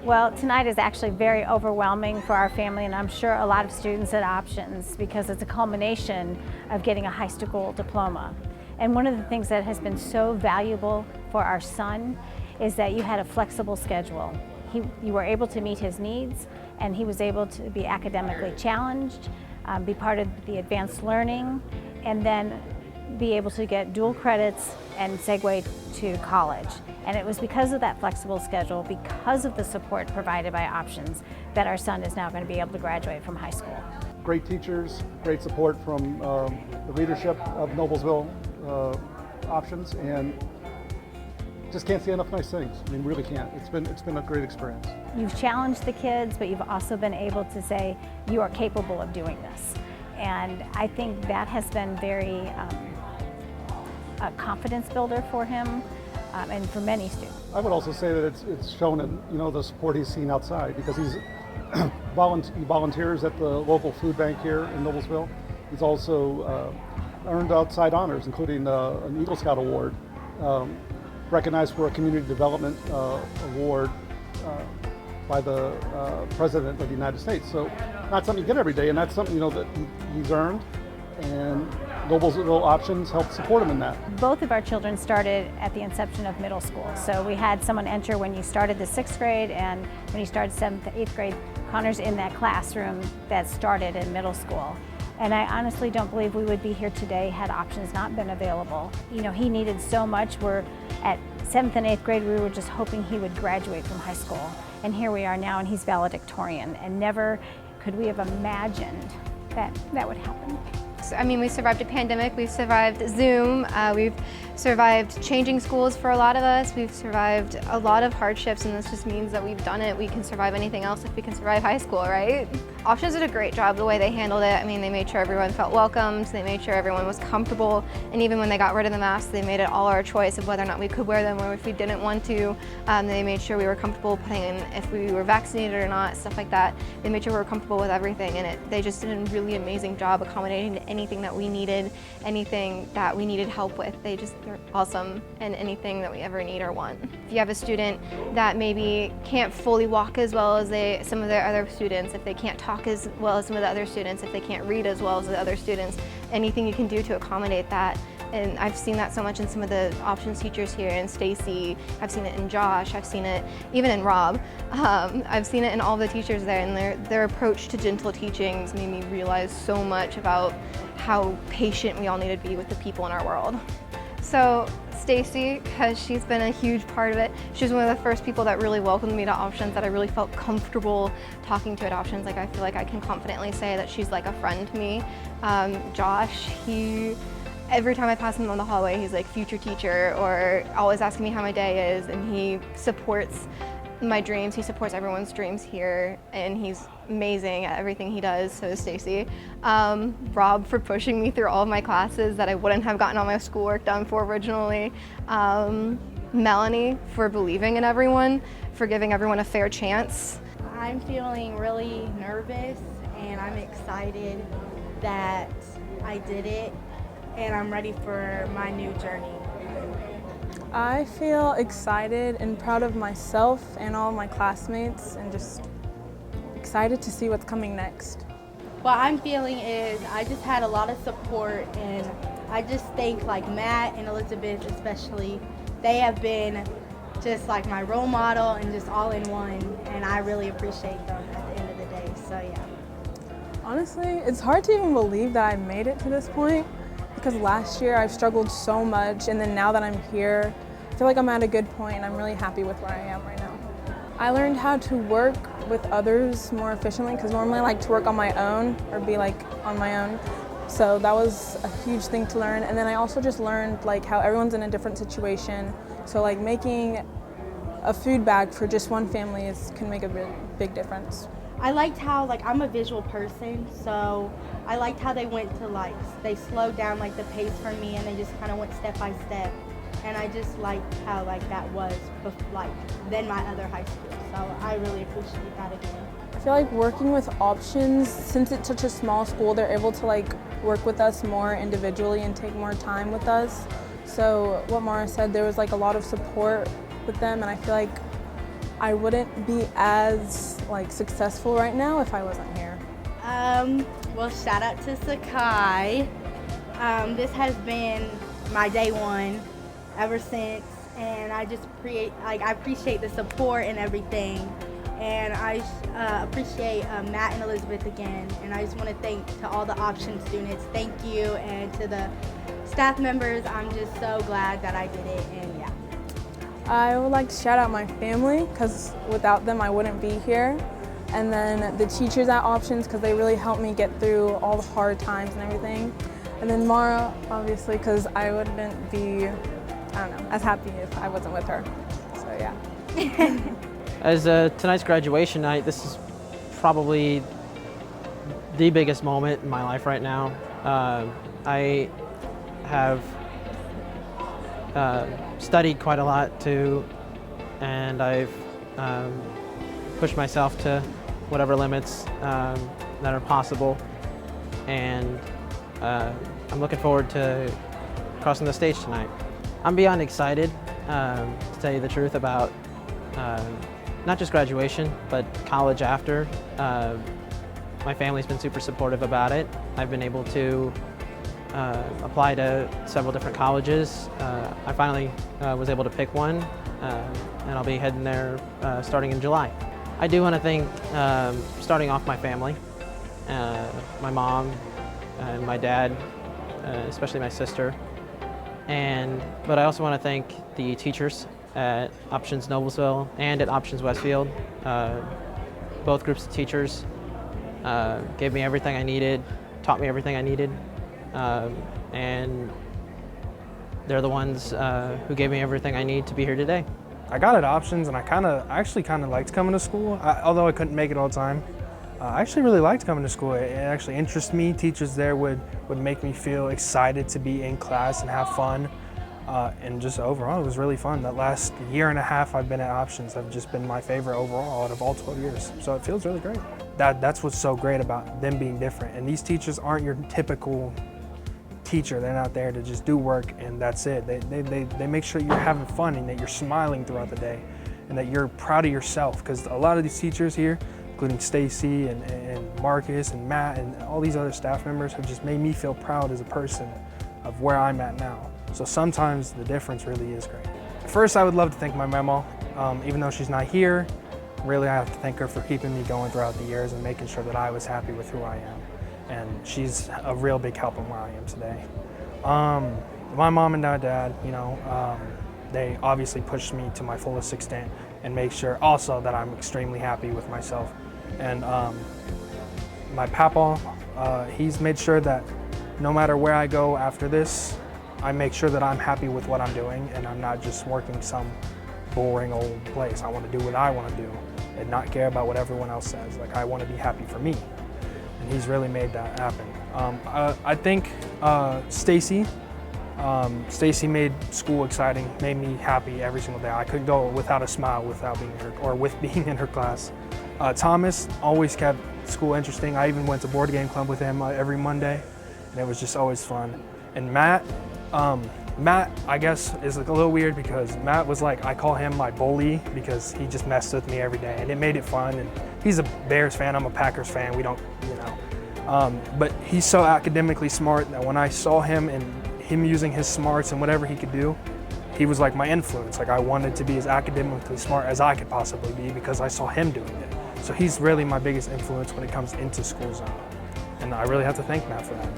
Well, tonight is actually very overwhelming for our family, and I'm sure a lot of students at Options, because it's a culmination of getting a high school diploma. And one of the things that has been so valuable for our son is that you had a flexible schedule. You were able to meet his needs, and he was able to be academically challenged, be part of the advanced learning, and then be able to get dual credits and segue to college. And it was because of that flexible schedule, because of the support provided by Options, that our son is now going to be able to graduate from high school. Great teachers, great support from the leadership of Noblesville Options, and just can't say enough nice things. I mean, really can't. It's been a great experience. You've challenged the kids, but you've also been able to say you are capable of doing this. And I think that has been very a confidence builder for him and for many students. I would also say that it's shown in the support he's seen outside, because he volunteers at the local food bank here in Noblesville. He's also earned outside honors, including an Eagle Scout award, recognized for a community development award by the President of the United States. So not something you get every day, and that's something that he's earned, and Noblesville Options helped support him in that. Both of our children started at the inception of middle school. So we had someone enter when you started the 6th grade, and when you started 7th to 8th grade, Connor's in that classroom that started in middle school. And I honestly don't believe we would be here today had Options not been available. He needed so much. We're at 7th and 8th grade, we were just hoping he would graduate from high school. And here we are now, and he's valedictorian. And never could we have imagined that that would happen. I mean, we survived a pandemic, we've survived Zoom, we've survived changing schools for a lot of us, we've survived a lot of hardships, and this just means that we've done it. We can survive anything else if we can survive high school, right? Options did a great job the way they handled it. I mean, they made sure everyone felt welcomed, they made sure everyone was comfortable, and even when they got rid of the masks, they made it all our choice of whether or not we could wear them or if we didn't want to. They made sure we were comfortable putting in if we were vaccinated or not, stuff like that. They made sure we were comfortable with everything, and they just did a really amazing job accommodating to anything that we needed, anything that we needed help with. They're awesome in anything that we ever need or want. If you have a student that maybe can't fully walk as well as some of their other students, if they can't talk as well as some of the other students, if they can't read as well as the other students, anything you can do to accommodate that. And I've seen that so much in some of the Options teachers here, in Stacy, I've seen it in Josh, I've seen it even in Rob. I've seen it in all the teachers there, and their approach to gentle teachings made me realize so much about how patient we all need to be with the people in our world. So Stacy, because she's been a huge part of it, she was one of the first people that really welcomed me to Options, that I really felt comfortable talking to at Options. Like, I feel like I can confidently say that she's like a friend to me. Josh, every time I pass him on the hallway, he's like future teacher, or always asking me how my day is, and he supports my dreams. He supports everyone's dreams here, and he's amazing at everything he does. So is Stacy. Rob, for pushing me through all of my classes that I wouldn't have gotten all my schoolwork done for originally. Melanie, for believing in everyone, for giving everyone a fair chance. I'm feeling really nervous, and I'm excited that I did it, and I'm ready for my new journey. I feel excited and proud of myself and all of my classmates, and just excited to see what's coming next. What I'm feeling is I just had a lot of support, and I just think like Matt and Elizabeth especially, they have been just like my role model and just all in one, and I really appreciate them at the end of the day, so yeah. Honestly, it's hard to even believe that I made it to this point, because last year I've struggled so much, and then now that I'm here, I feel like I'm at a good point, and I'm really happy with where I am right now. I learned how to work with others more efficiently, because normally I like to work on my own or be like on my own. So that was a huge thing to learn. And then I also just learned like how everyone's in a different situation. So like making a food bag for just one family can make a really big difference. I liked how, like, I'm a visual person, so I liked how they went to, like, they slowed down, like, the pace for me, and they just kind of went step by step. And I just liked how, like, that was, like, than my other high school. So I really appreciate that again. I feel like working with Options, since it's such a small school, they're able to, like, work with us more individually and take more time with us. So what Mara said, there was, like, a lot of support with them, and I feel like I wouldn't be as successful right now if I wasn't here. Well, shout out to Sakai. This has been my day one ever since, and I just I appreciate the support and everything, and I appreciate Matt and Elizabeth again, and I just want to thank to all the option students, thank you, and to the staff members, I'm just so glad that I did it, and yeah. I would like to shout out my family, because without them I wouldn't be here. And then the teachers at Options, because they really helped me get through all the hard times and everything. And then Mara, obviously, because I wouldn't be, I don't know, as happy if I wasn't with her. So yeah. As tonight's graduation night, this is probably the biggest moment in my life right now. I have studied quite a lot too, and I've pushed myself to whatever limits that are possible, and I'm looking forward to crossing the stage tonight. I'm beyond excited, to tell you the truth, about not just graduation, but college after. My family's been super supportive about it. I've been able to apply to several different colleges. I finally was able to pick one, and I'll be heading there starting in July. I do want to thank, starting off, my family, my mom and my dad, especially my sister. But I also want to thank the teachers at Options Noblesville and at Options Westfield. Both groups of teachers gave me everything I needed, taught me everything I needed, and they're the ones who gave me everything I need to be here today. I got at Options, and I actually kind of liked coming to school, although I couldn't make it all the time. I actually really liked coming to school. It actually interests me. Teachers there would make me feel excited to be in class and have fun. And just overall, it was really fun. That last year and a half I've been at Options have just been my favorite overall out of all 12 years. So it feels really great. That's what's so great about them being different. And these teachers aren't your typical teacher. They're not there to just do work and that's it. They make sure you're having fun and that you're smiling throughout the day and that you're proud of yourself. Because a lot of these teachers here, including Stacy and Marcus and Matt and all these other staff members, have just made me feel proud as a person of where I'm at now. So sometimes the difference really is great. First, I would love to thank my mama. Even though she's not here, really I have to thank her for keeping me going throughout the years and making sure that I was happy with who I am. And she's a real big help in where I am today. My mom and dad, they obviously pushed me to my fullest extent and make sure also that I'm extremely happy with myself. And my papa, he's made sure that no matter where I go after this, I make sure that I'm happy with what I'm doing and I'm not just working some boring old place. I want to do what I want to do and not care about what everyone else says. Like, I want to be happy for me. And he's really made that happen. I think Stacy. Stacy made school exciting, made me happy every single day. I couldn't go without a smile without being in her, or with being in her class. Thomas always kept school interesting. I even went to board game club with him every Monday, and it was just always fun. And Matt, I guess, is a little weird because Matt was like, I call him my bully because he just messed with me every day, and it made it fun. And he's a Bears fan, I'm a Packers fan. We don't, but he's so academically smart that when I saw him and him using his smarts and whatever he could do, he was like my influence. Like, I wanted to be as academically smart as I could possibly be because I saw him doing it. So he's really my biggest influence when it comes into school zone. And I really have to thank Matt for that.